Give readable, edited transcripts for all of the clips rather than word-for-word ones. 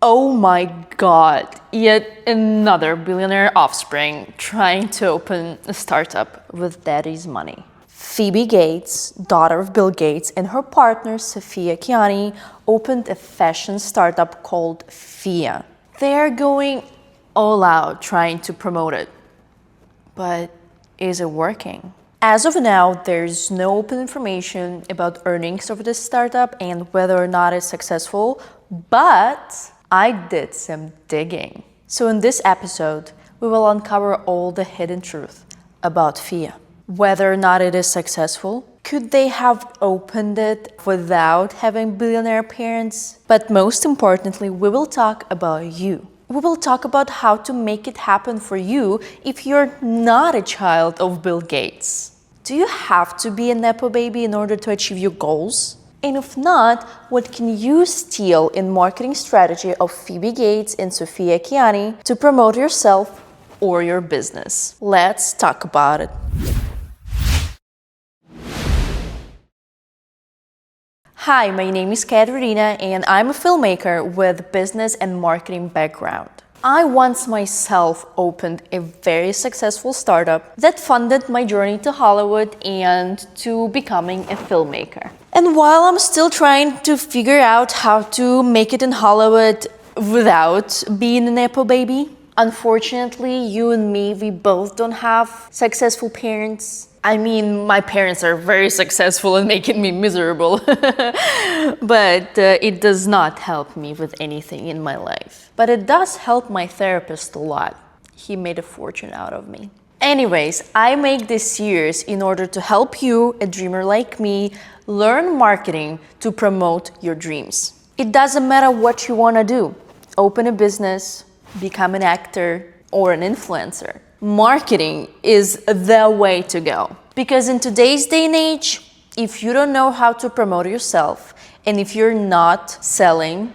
Oh my God, yet another billionaire offspring trying to open a startup with daddy's money. Phoebe Gates, daughter of Bill Gates, and her partner Sophia Kianni opened a fashion startup called Phia. They're going all out trying to promote it. But is it working? As of now, there's no open information about earnings of this startup and whether or not it's successful, but I did some digging. So in this episode, we will uncover all the hidden truth about Phia. Whether or not it is successful, could they have opened it without having billionaire parents? But most importantly, we will talk about you. We will talk about how to make it happen for you if you're not a child of Bill Gates. Do you have to be a Nepo baby in order to achieve your goals? And if not, what can you steal in marketing strategy of Phoebe Gates and Sophia Kianni to promote yourself or your business? Let's talk about it. Hi, my name is Katerina and I'm a filmmaker with business and marketing background. I once myself opened a very successful startup that funded my journey to Hollywood and to becoming a filmmaker. And while I'm still trying to figure out how to make it in Hollywood without being a Nepo baby, unfortunately, you and me, we both don't have successful parents. I mean, my parents are very successful in making me miserable, but it does not help me with anything in my life. But it does help my therapist a lot. He made a fortune out of me. Anyways, I make this series in order to help you, a dreamer like me, learn marketing to promote your dreams. It doesn't matter what you want to do. Open a business, become an actor, or an influencer. Marketing is the way to go. Because in today's day and age, if you don't know how to promote yourself and if you're not selling,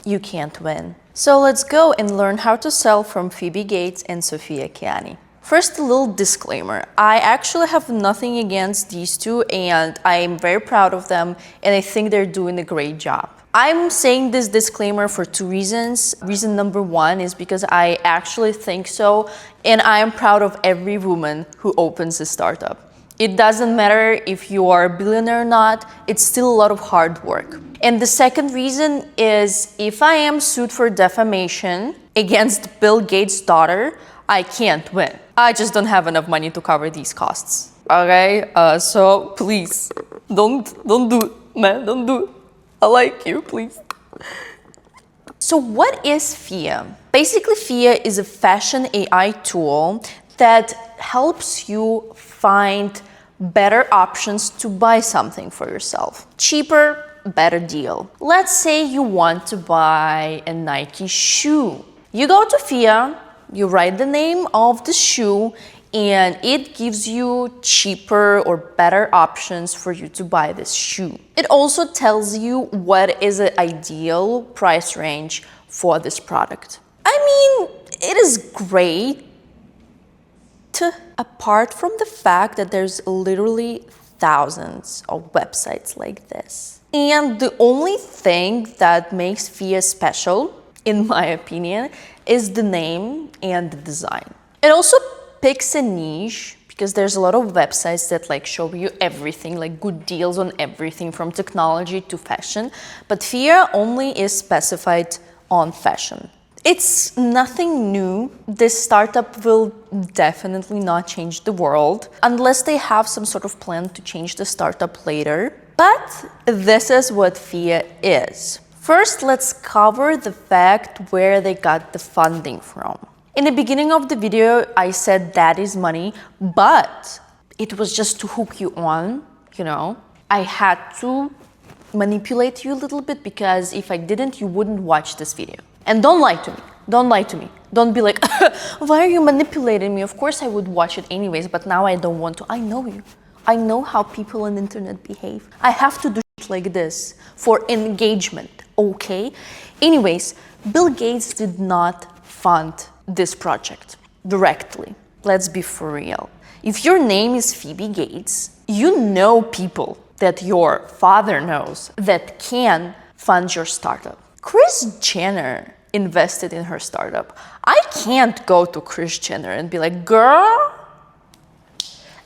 you can't win. So let's go and learn how to sell from Phoebe Gates and Sophia Kianni. First, a little disclaimer. I actually have nothing against these two and I'm very proud of them and I think they're doing a great job. I'm saying this disclaimer for two reasons. Reason number one is because I actually think so, and I am proud of every woman who opens a startup. It doesn't matter if you are a billionaire or not, it's still a lot of hard work. And the second reason is if I am sued for defamation against Bill Gates' daughter, I can't win. I just don't have enough money to cover these costs. Okay, so please, don't do it, man, don't do it. I like you, please. So what is Phia? Basically, Phia is a fashion AI tool that helps you find better options to buy something for yourself. Cheaper, better deal. Let's say you want to buy a Nike shoe. You go to Phia, you write the name of the shoe, and it gives you cheaper or better options for you to buy this shoe. It also tells you what is an ideal price range for this product. I mean, it is great, apart from the fact that there's literally thousands of websites like this. And the only thing that makes Phia special, in my opinion, is the name and the design. It also picks a niche because there's a lot of websites that like show you everything, like good deals on everything from technology to fashion, but Phia only is specified on fashion. It's nothing new. This startup will definitely not change the world unless they have some sort of plan to change the startup later. But this is what Phia is. First, let's cover the fact where they got the funding from. In the beginning of the video, I said that is money, but it was just to hook you on, you know. I had to manipulate you a little bit because if I didn't, you wouldn't watch this video. And don't lie to me. Don't lie to me. Don't be like, why are you manipulating me? Of course I would watch it anyways, but now I don't want to. I know you. I know how people on the internet behave. I have to do shit like this for engagement, okay? Anyways, Bill Gates did not fund this project directly. Let's be for real. If your name is Phoebe Gates, you know people that your father knows that can fund your startup. Kris Jenner invested in her startup. I can't go to Kris Jenner and be like, girl,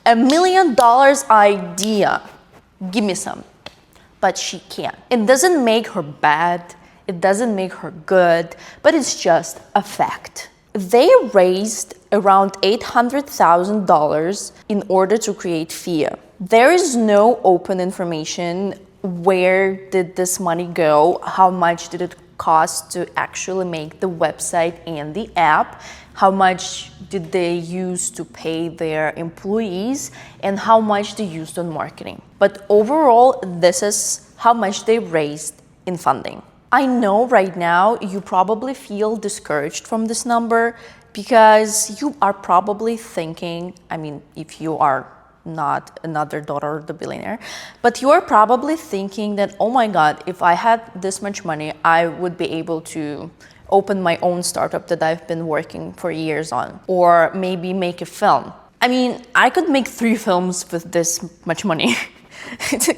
$1 million idea, give me some. But she can't. It doesn't make her bad, it doesn't make her good, but it's just a fact. They raised around $800,000 in order to create Phia. There is no open information. Where did this money go? How much did it cost to actually make the website and the app? How much did they use to pay their employees? And how much they used on marketing? But overall, this is how much they raised in funding. I know right now you probably feel discouraged from this number because you are probably thinking, I mean, if you are not another daughter of the billionaire, but you are probably thinking that, oh my God, if I had this much money, I would be able to open my own startup that I've been working for years on, or maybe make a film. I mean, I could make 3 films with this much money.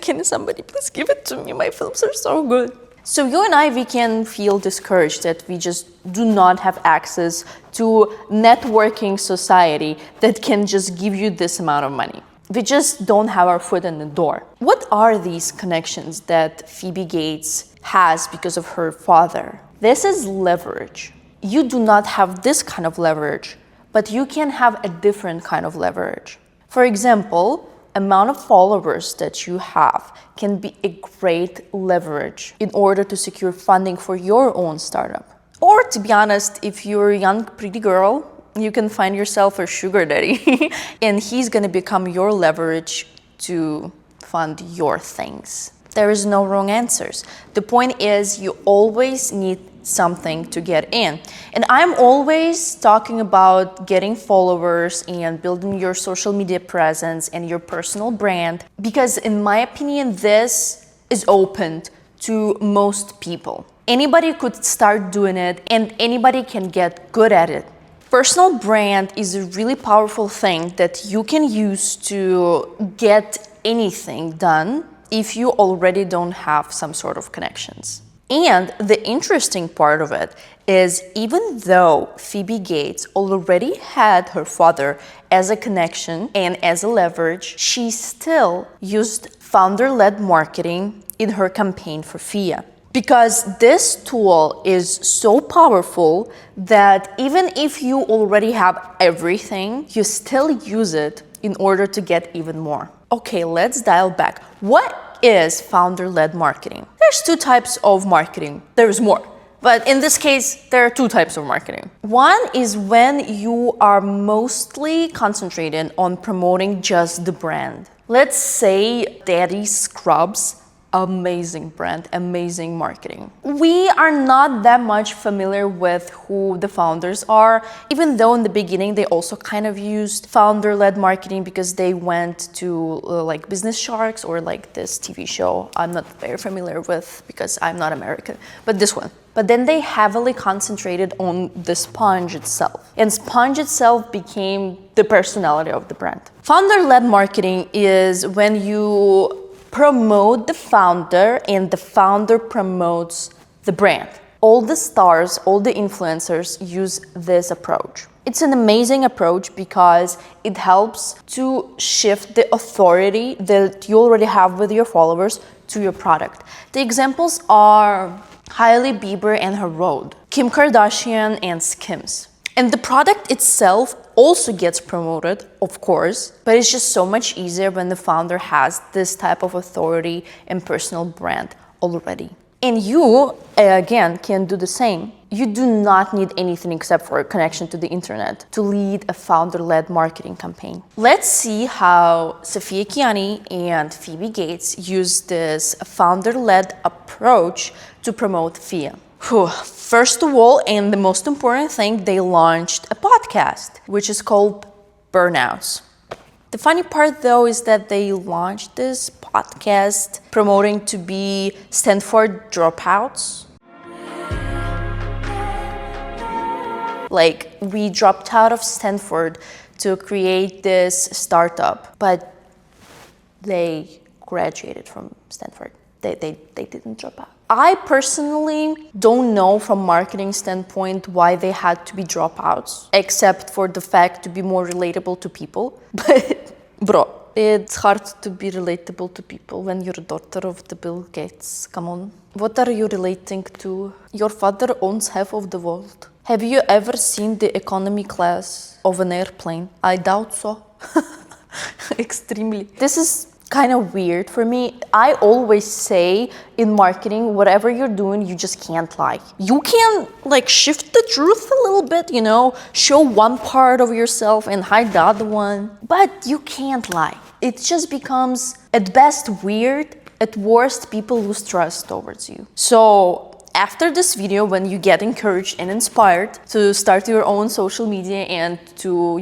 Can somebody please give it to me? My films are so good. So you and I, we can feel discouraged that we just do not have access to networking society that can just give you this amount of money. We just don't have our foot in the door. What are these connections that Phoebe Gates has because of her father? This is leverage. You do not have this kind of leverage, but you can have a different kind of leverage. For example, amount of followers that you have can be a great leverage in order to secure funding for your own startup. Or to be honest, if you're a young, pretty girl, you can find yourself a sugar daddy and he's gonna become your leverage to fund your things. There is no wrong answers. The point is you always need something to get in. And I'm always talking about getting followers and building your social media presence and your personal brand because in my opinion, this is open to most people. Anybody could start doing it and anybody can get good at it. Personal brand is a really powerful thing that you can use to get anything done if you already don't have some sort of connections. And the interesting part of it is even though Phoebe Gates already had her father as a connection and as a leverage, she still used founder-led marketing in her campaign for Phia. Because this tool is so powerful that even if you already have everything, you still use it in order to get even more. Okay, let's dial back. What is founder-led marketing? There's 2 types of marketing. There's more, but in this case, there are 2 types of marketing. One is when you are mostly concentrated on promoting just the brand. Let's say Daddy Scrubs, amazing brand, amazing marketing. We are not that much familiar with who the founders are, even though in the beginning they also kind of used founder-led marketing because they went to like Business Sharks or like this TV show I'm not very familiar with because I'm not American, but this one. But then they heavily concentrated on the sponge itself. And sponge itself became the personality of the brand. Founder-led marketing is when you promote the founder and the founder promotes the brand. All the stars, all the influencers use this approach. It's an amazing approach because it helps to shift the authority that you already have with your followers to your product. The examples are Hailey, Bieber and her road, Kim Kardashian and Skims. And the product itself also gets promoted, of course, but it's just so much easier when the founder has this type of authority and personal brand already. And you, again, can do the same. You do not need anything except for a connection to the internet to lead a founder-led marketing campaign. Let's see how Sophia, Kianni and Phoebe Gates use this founder-led approach to promote Phia. First of all, and the most important thing, they launched a podcast, which is called Burnouts. The funny part, though, is that they launched this podcast promoting to be Stanford dropouts. Like, we dropped out of Stanford to create this startup, but they graduated from Stanford. They didn't drop out. I personally don't know from marketing standpoint why they had to be dropouts, except for the fact to be more relatable to people. But bro, it's hard to be relatable to people when you're a daughter of the Bill Gates. Come on. What are you relating to? Your father owns half of the world. Have you ever seen the economy class of an airplane? I doubt so. Extremely. This is kind of weird for me. I always say in marketing, whatever you're doing, you just can't lie. You can shift the truth a little bit, show one part of yourself and hide the other one, but you can't lie. It just becomes at best weird, at worst people lose trust towards you. So after this video, when you get encouraged and inspired to start your own social media and to,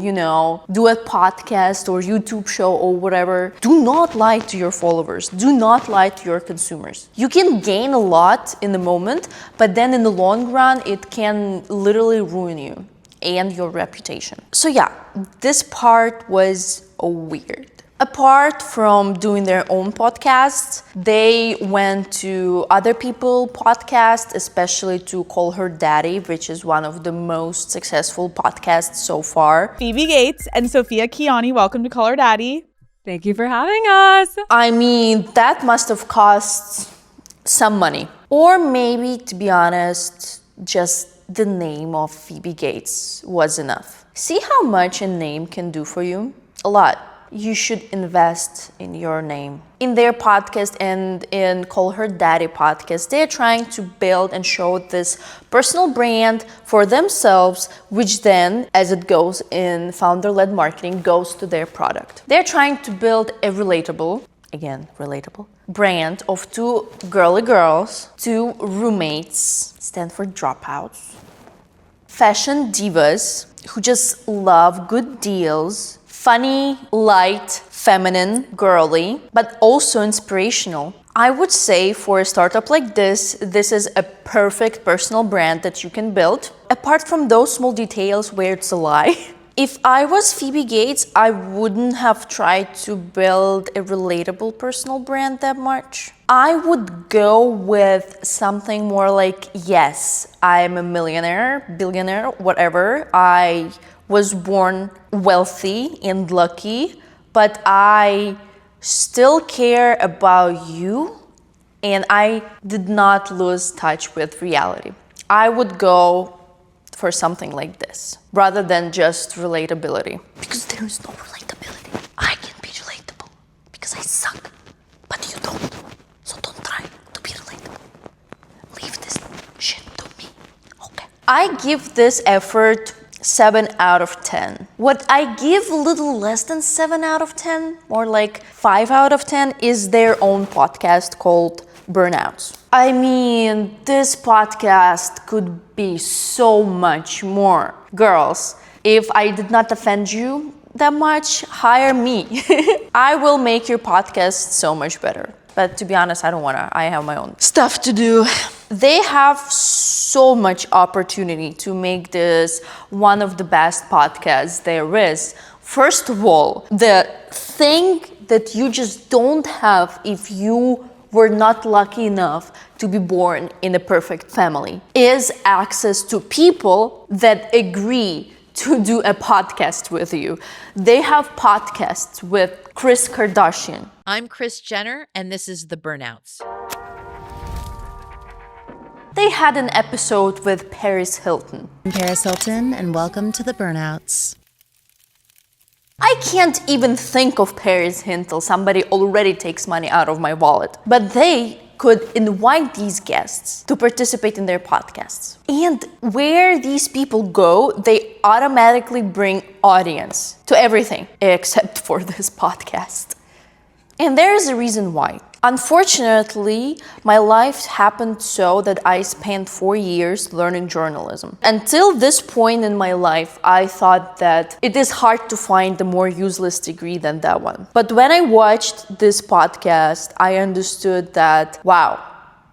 do a podcast or YouTube show or whatever, do not lie to your followers. Do not lie to your consumers. You can gain a lot in the moment, but then in the long run, it can literally ruin you and your reputation. So yeah, this part was weird. Apart from doing their own podcasts, they went to other people's podcasts, especially to Call Her Daddy, which is one of the most successful podcasts so far. Phoebe Gates and Sophia Kianni, welcome to Call Her Daddy. Thank you for having us. I mean, that must have cost some money. Or maybe, to be honest, just the name of Phoebe Gates was enough. See how much a name can do for you? A lot. You should invest in your name. In their podcast and in Call Her Daddy podcast, they're trying to build and show this personal brand for themselves, which then, as it goes in founder-led marketing, goes to their product. They're trying to build a relatable brand of two girly girls, two roommates, stand for dropouts, fashion divas who just love good deals, funny, light, feminine, girly, but also inspirational. I would say for a startup like this is a perfect personal brand that you can build. Apart from those small details where it's a lie. If I was Phoebe Gates, I wouldn't have tried to build a relatable personal brand that much. I would go with something more like, yes, I'm a millionaire, billionaire, whatever. I was born wealthy and lucky, but I still care about you and I did not lose touch with reality. I would go for something like this rather than just relatability. Because there is no relatability. I can be relatable because I suck, but you don't. So don't try to be relatable. Leave this shit to me, okay? I give this effort 7 out of 10. What I give a little less than 7 out of 10, more like 5 out of 10, is their own podcast called Burnouts. I mean, this podcast could be so much more. Girls, if I did not offend you that much, hire me. I will make your podcast so much better. But to be honest, I don't wanna. I have my own stuff to do. They have so much opportunity to make this one of the best podcasts there is. First of all, the thing that you just don't have if you were not lucky enough to be born in a perfect family is access to people that agree to do a podcast with you. They have podcasts with Kris Kardashian. I'm Kris Jenner, and this is The Burnouts. They had an episode with Paris Hilton. I'm Paris Hilton, and welcome to The Burnouts. I can't even think of Paris Hilton. Somebody already takes money out of my wallet. But they could invite these guests to participate in their podcasts. And where these people go, they automatically bring audience to everything except for this podcast. And there is a reason why. Unfortunately, my life happened so that I spent 4 years learning journalism. Until this point in my life, I thought that it is hard to find a more useless degree than that one. But when I watched this podcast, I understood that, wow,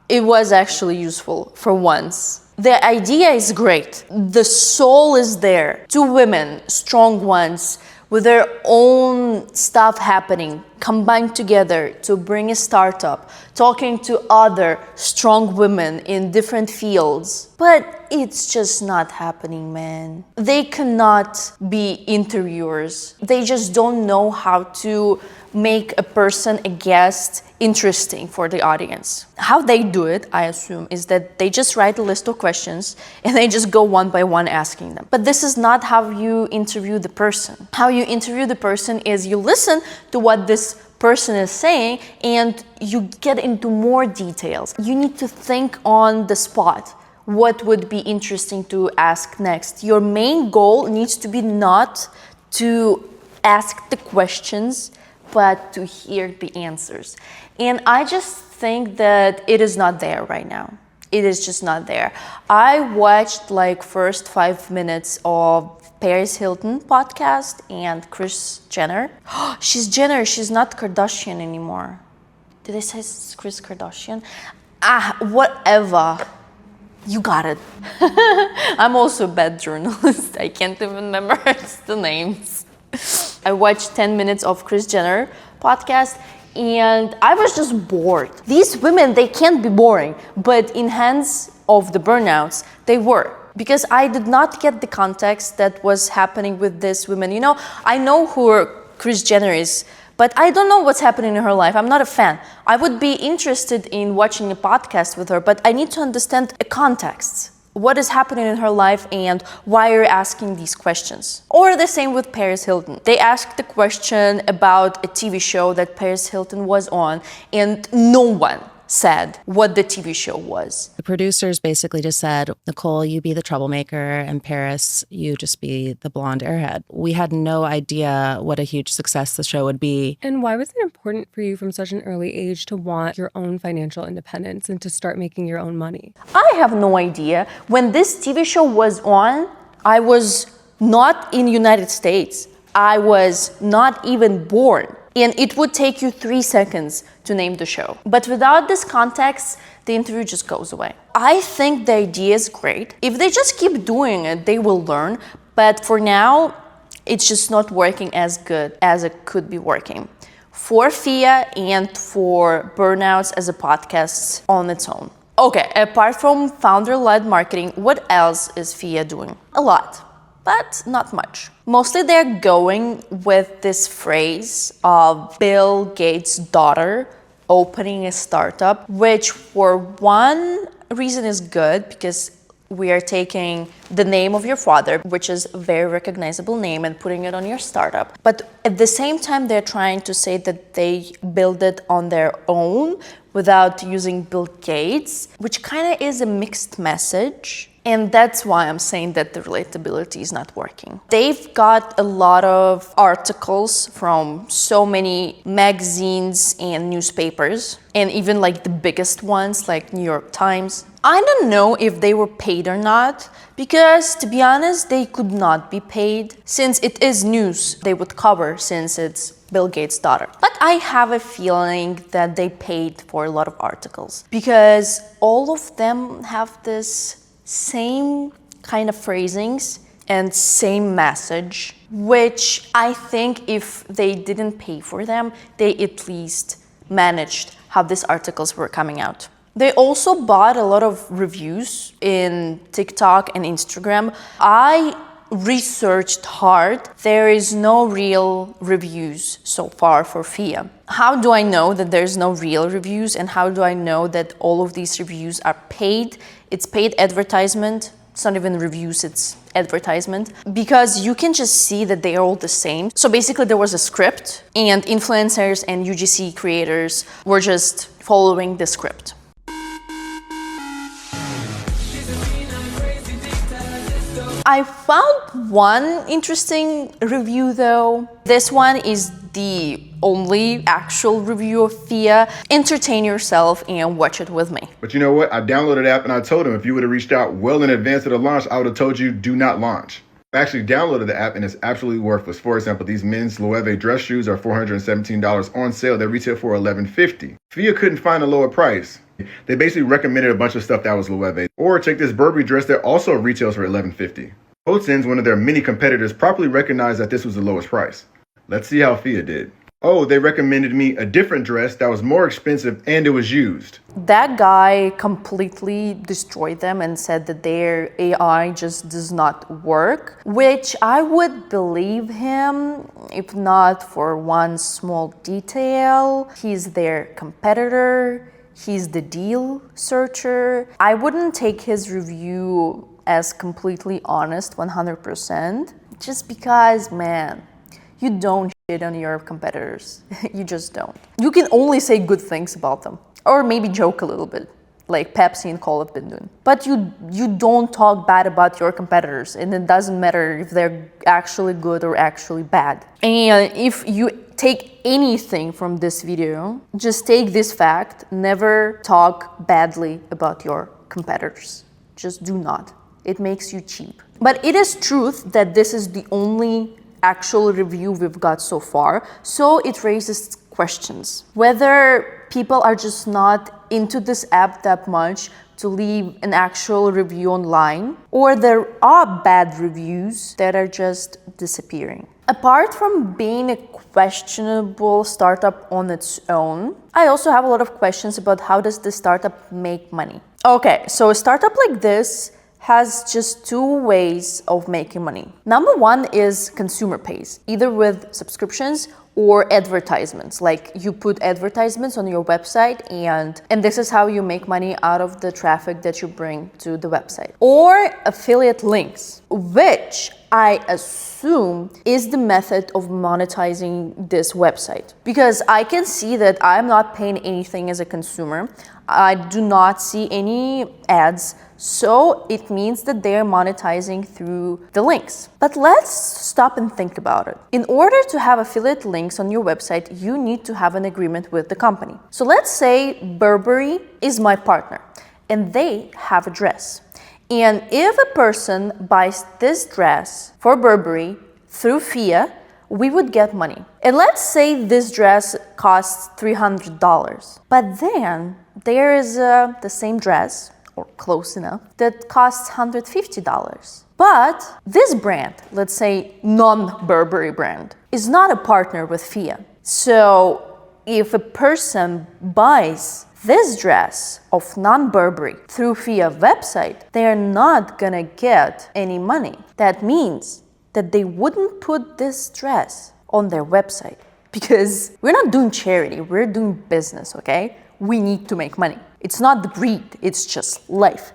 it was actually useful for once. The idea is great. The soul is there. Two women, strong ones, with their own stuff happening, combined together to bring a startup, talking to other strong women in different fields. But it's just not happening, man. They cannot be interviewers. They just don't know how to make a person, a guest, interesting for the audience. How they do it, I assume, is that they just write a list of questions and they just go one by one asking them. But this is not how you interview the person. How you interview the person is you listen to what this person is saying and you get into more details. You need to think on the spot. What would be interesting to ask next? Your main goal needs to be not to ask the questions, but to hear the answers. And I just think that it is not there right now. It is just not there. I watched like first 5 minutes of Paris Hilton podcast and Kris Jenner. She's Jenner, she's not Kardashian anymore. Did I say Kris Kardashian? Whatever. You got it. I'm also a bad journalist. I can't even memorize the names. I watched 10 minutes of Kris Jenner podcast and I was just bored. These women, they can't be boring, but in hands of the burnouts, they were. Because I did not get the context that was happening with this women. You know, I know who Kris Jenner is, but I don't know what's happening in her life. I'm not a fan. I would be interested in watching a podcast with her, but I need to understand the context. What is happening in her life and why you're asking these questions. Or the same with Paris Hilton. They asked the question about a TV show that Paris Hilton was on and no one said what the TV show was. The producers basically just said, Nicole, you be the troublemaker, and Paris, you just be the blonde airhead. We had no idea what a huge success the show would be. And why was it important for you from such an early age to want your own financial independence and to start making your own money? I have no idea. When this TV show was on, I was not in the United States. I was not even born. And it would take you 3 seconds to name the show. But without this context, the interview just goes away. I think the idea is great. If they just keep doing it, they will learn. But for now, it's just not working as good as it could be working. For Phia and for Burnouts as a podcast on its own. Okay, apart from founder-led marketing, what else is Phia doing? A lot. But not much. Mostly they're going with this phrase of Bill Gates' daughter opening a startup, which for one reason is good because we are taking the name of your father, which is a very recognizable name, and putting it on your startup. But at the same time, they're trying to say that they build it on their own without using Bill Gates, which kind of is a mixed message. And that's why I'm saying that the relatability is not working. They've got a lot of articles from so many magazines and newspapers, and even like the biggest ones like New York Times. I don't know if they were paid or not, because to be honest, they could not be paid. Since it is news, they would cover since it's Bill Gates' daughter. But I have a feeling that they paid for a lot of articles because all of them have this same kind of phrasings and same message, which I think if they didn't pay for them, they at least managed how these articles were coming out. They also bought a lot of reviews in TikTok and Instagram. I researched hard. There is no real reviews so far for Phia. How do I know that there's no real reviews, and how do I know that all of these reviews are paid? It's paid advertisement. It's not even reviews, it's advertisement. Because you can just see that they are all the same. So basically there was a script and influencers and UGC creators were just following the script. I found one interesting review though. This one is the only actual review of Phia. Entertain yourself and watch it with me. But you know what? I downloaded the app and I told him if you would have reached out well in advance of the launch, I would have told you do not launch. I actually downloaded the app and it's absolutely worthless. For example, these men's Loewe dress shoes are $417 on sale. They retail for $11.50. Phia couldn't find a lower price. They basically recommended a bunch of stuff that was Loewe. Or take this Burberry dress that also retails for $11.50. Since one of their many competitors properly recognized that this was the lowest price. Let's see how Phia did. Oh, they recommended me a different dress that was more expensive and it was used. That guy completely destroyed them and said that their AI just does not work, which I would believe him if not for one small detail. He's their competitor, he's the deal searcher. I wouldn't take his review as completely honest 100%, just because, man, you don't shit on your competitors. You just don't. You can only say good things about them, or maybe joke a little bit, like Pepsi and Cola have been doing. But you don't talk bad about your competitors, and it doesn't matter if they're actually good or actually bad. And if you take anything from this video, just take this fact: never talk badly about your competitors. Just do not. It makes you cheap. But it is truth that this is the only actual review we've got so far, so it raises questions. Whether people are just not into this app that much to leave an actual review online, or there are bad reviews that are just disappearing. Apart from being a questionable startup on its own, I also have a lot of questions about how does this startup make money. Okay, so a startup like this has just two ways of making money. Number one is consumer pays, either with subscriptions or advertisements. Like you put advertisements on your website and this is how you make money out of the traffic that you bring to the website. Or affiliate links, which I assume is the method of monetizing this website. Because I can see that I'm not paying anything as a consumer. I do not see any ads, so it means that they're monetizing through the links. But let's stop and think about it. In order to have affiliate links on your website, you need to have an agreement with the company. So let's say Burberry is my partner and they have a dress. And if a person buys this dress for Burberry through Phia, we would get money. And let's say this dress costs $300. But then there is the same dress, or close enough, that costs $150. But this brand, let's say non-Burberry brand, is not a partner with Phia. So if a person buys this dress of non-Burberry through Phia website, they are not gonna get any money. That means that they wouldn't put this dress on their website, because we're not doing charity, we're doing business, okay? We need to make money. It's not greed, it's just life.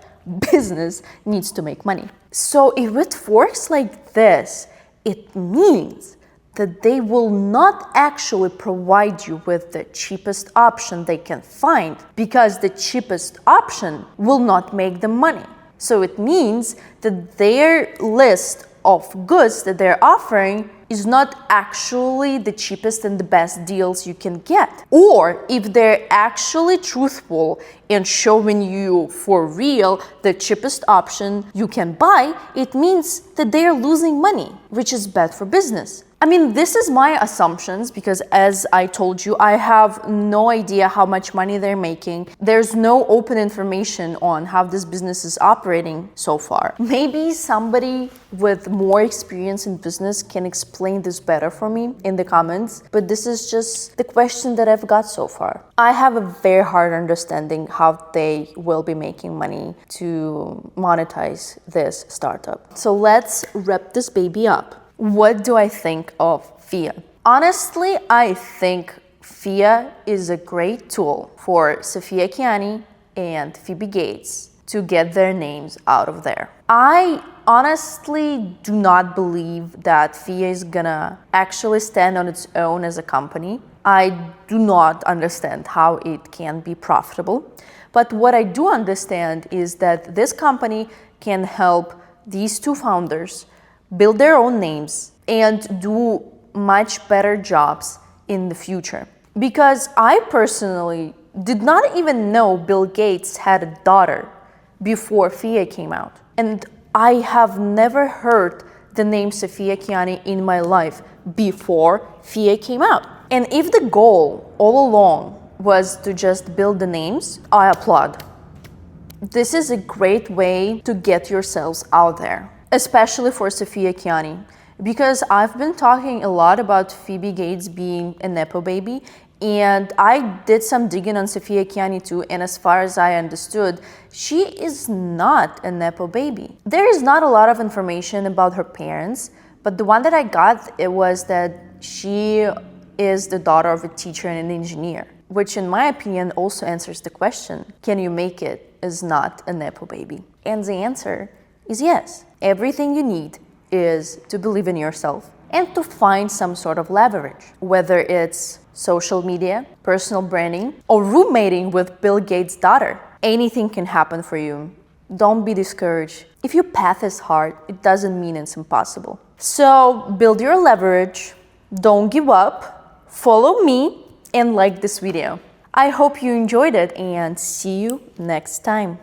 Business needs to make money. So if it works like this, it means that they will not actually provide you with the cheapest option they can find, because the cheapest option will not make them money. So it means that their list of goods that they're offering is not actually the cheapest and the best deals you can get. Or if they're actually truthful and showing you for real the cheapest option you can buy, it means that they're losing money, which is bad for business. I mean, this is my assumptions because, as I told you, I have no idea how much money they're making. There's no open information on how this business is operating so far. Maybe somebody with more experience in business can explain this better for me in the comments, but this is just the question that I've got so far. I have a very hard understanding how they will be making money to monetize this startup. So let's wrap this baby up. What do I think of Phia? Honestly, I think Phia is a great tool for Sophia Kianni and Phoebe Gates to get their names out of there. I honestly do not believe that Phia is gonna actually stand on its own as a company. I do not understand how it can be profitable. But what I do understand is that this company can help these two founders build their own names and do much better jobs in the future. Because I personally did not even know Bill Gates had a daughter before Phia came out. And I have never heard the name Sophia Kianni in my life before Phia came out. And if the goal all along was to just build the names, I applaud. This is a great way to get yourselves out there. especially for Sophia Kianni, because I've been talking a lot about Phoebe Gates being a Nepo baby, and I did some digging on Sophia Kianni too, and as far as I understood, she is not a Nepo baby. There is not a lot of information about her parents, but the one that I got, it was that she is the daughter of a teacher and an engineer, which in my opinion also answers the question, can you make it as not a Nepo baby? And the answer is yes. Everything you need is to believe in yourself and to find some sort of leverage, whether it's social media, personal branding, or roommating with Bill Gates' daughter. Anything can happen for you. Don't be discouraged. If your path is hard, it doesn't mean it's impossible. So build your leverage, don't give up, follow me, and like this video. I hope you enjoyed it and see you next time.